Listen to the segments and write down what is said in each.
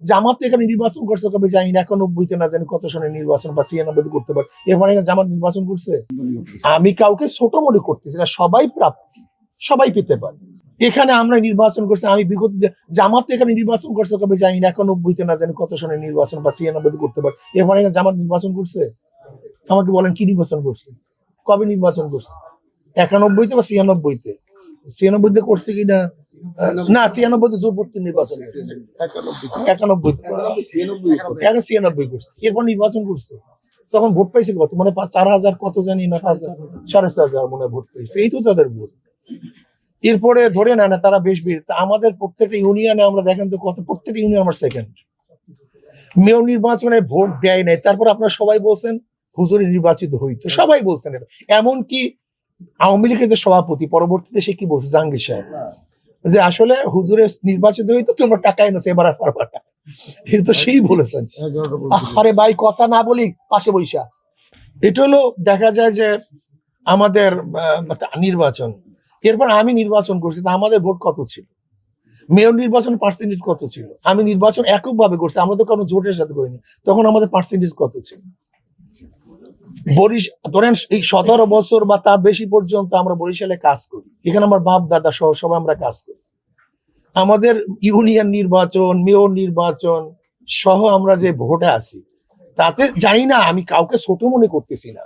জামাত তো এখানে নির্বাচন করছে কবে জানি না, 91-তে না জানি কত সনে নির্বাচন বা 96-তে করতে পারে, এরপরে জামাত নির্বাচন করছে। আমি কাউকে ছোট মনে করতেছি না, সবাই প্রাপ্তি, সবাই পেতে পারে। এখানে আমরা নির্বাচন করছি, আমি বিগত জামাত তো এখানে নির্বাচন করছে কবে জানি না, 91-তে না জানি কত সনে নির্বাচন বা 96-তে করতে পারে, এরপরে জামাত নির্বাচন করছে। আমাকে বলেন কি নির্বাচন করছে, কবে নির্বাচন করছে? 91-তে বা 96-তে? 96-তে করছে কিনা না, 96-তে জোরপূর্তি নির্বাচন, 96 করছে, এরপর নির্বাচন করছে। তখন ভোট পাইছে কত, মানে 4,000 কত জানি না, 4,500 মনে ভোট পাইছে, এই তো তাদের ভোট। এরপরে ধরে নেয় না তারা বেশ বেশ, আমাদের প্রত্যেকটা ইউনিয়নে আমরা দেখেন তো কত, প্রত্যেকটা ইউনিয়ন আমার সেকেন্ড। মেয়র নির্বাচনে ভোট দেয় নাই, তারপর আপনারা সবাই বলছেন হুজুরি নির্বাচিত হইতো, সবাই বলছেন এটা। এমনকি আওয়ামী লীগের যে সভাপতি পরবর্তীতে সে কি বলছে, জাহাঙ্গীর সাহেব, যে আসলে হুজুরের নির্বাচিত হইতো, তোমরা টাকা এনেছো, এবার আর পারবা না, এটা তো সেই বলেছেন। আরে ভাই কথা না বলি পাশে বৈশা। এটা হলো দেখা যায় যে আমাদের নির্বাচন। এরপর আমি নির্বাচন করছি, তা আমাদের ভোট কত ছিল? মেয়র নির্বাচন পার্সেন্টেজ কত ছিল? আমি নির্বাচন এককভাবে করছি, আমরা তো কোনো জোটের সাথে করিনি, তখন আমাদের পার্সেন্টেজ কত ছিল? ধরেন এই 17 বছর বা তার বেশি পর্যন্ত আমরা বরিশালে কাজ করি, এখানে আমার বাপ দাদা সহ সবাই আমরা কাজ করি। আমাদের ইউনিয়ন নির্বাচন, মেয়র নির্বাচন সহ আমরা যে ভোটে আছি, তাতে জানি না, আমি কাউকে ছোট মনে করতেছি না,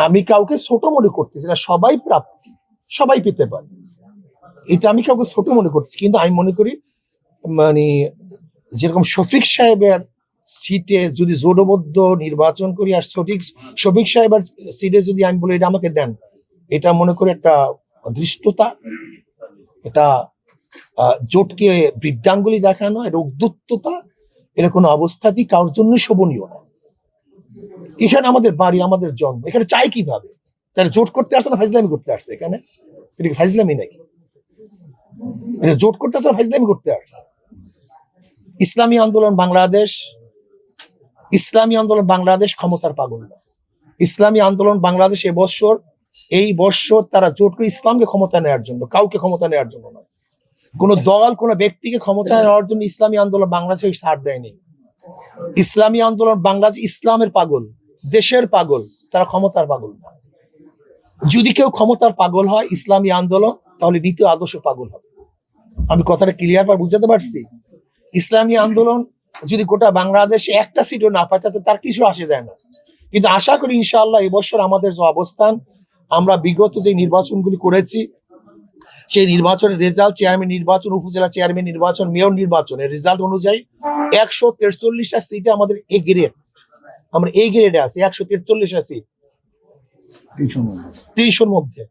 আমি কাউকে ছোট মনে করতেছি না, সবাই প্রাপ্তি, সবাই পেতে পারে, এটা আমি কাউকে ছোট মনে করতেছি। কিন্তু আমি মনে করি মানে যেরকম শফিক সাহেবের সিটে যদি জোটবদ্ধ নির্বাচন করি, আর শফিক সাহেবের সিটে যদি আমি বলি এটা আমাকে দেন, এটা মনে করি একটা ধৃষ্টতা, এটা জোটকে বৃদ্ধাঙ্গুলি দেখানো, এটা উদ্যুত্ততা, এটা কোনো অবস্থাতেই কারোর জন্য শোভনীয় না। এখানে আমাদের বাড়ি, আমাদের জন্ম, এখানে চাই কিভাবে? তাহলে জোট করতে আসছে না ফাইজলামি করতে আসছে? এখানে এটা কি ফাইজলামি নাকি? এটা জোট করতে আসছে না ফাইজলামি করতে আসছে? ইসলামী আন্দোলন বাংলাদেশ ক্ষমতার পাগল না। ইসলামী আন্দোলন বাংলাদেশ এই বৎসর তারা জোট করে ইসলামকে ক্ষমতা নেওয়ার জন্য, কাউকে ক্ষমতা নেওয়ার জন্য নয়, কোন দল কোন ব্যক্তিকে ক্ষমতা নেওয়ার জন্য ইসলামী আন্দোলন বাংলাদেশে ছাড় দেয়নি। ইসলামী আন্দোলন বাংলাদেশ ইসলামের পাগল, দেশের পাগল, তারা ক্ষমতার পাগল না। যদি কেউ ক্ষমতার পাগল হয় ইসলামী আন্দোলন, তাহলে নীতি আদর্শ পাগল হবে। আমি কথাটা ক্লিয়ার ভাবে বুঝাতে পারছি? ইসলামী আন্দোলন যদি গোটা বাংলাদেশে একটা সিটও না পায়, তাতে তার কিছু আসে যায় না। কিন্তু আশা করি ইনশাআল্লাহ এবছর আমাদের যে অবস্থান, আমরা বিগত যে নির্বাচনগুলি করেছি, সেই নির্বাচনের রেজাল্ট, চেয়ারম্যান নির্বাচন, উপজেলা চেয়ারম্যান নির্বাচন, মেয়র নির্বাচনের রেজাল্ট অনুযায়ী 143টা সিটে আমাদের এ গ্রেড, আমরা এই গ্রেডে আছি, 143টা সিট 300-র মধ্যে।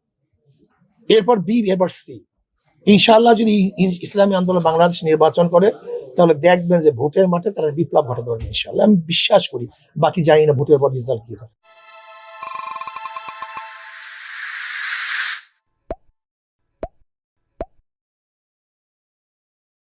এরপর বি, এরপর সি। ইনশাআল্লাহ যদি ইসলামী আন্দোলন বাংলাদেশ নির্বাচন করে, তাহলে দেখবেন যে ভোটের মাঠে তারা বিপ্লব ঘটাতে পারবে ইনশাআল্লাহ, আমি বিশ্বাস করি। বাকি জানি না ভোটের পর রেজাল্ট কি হয়।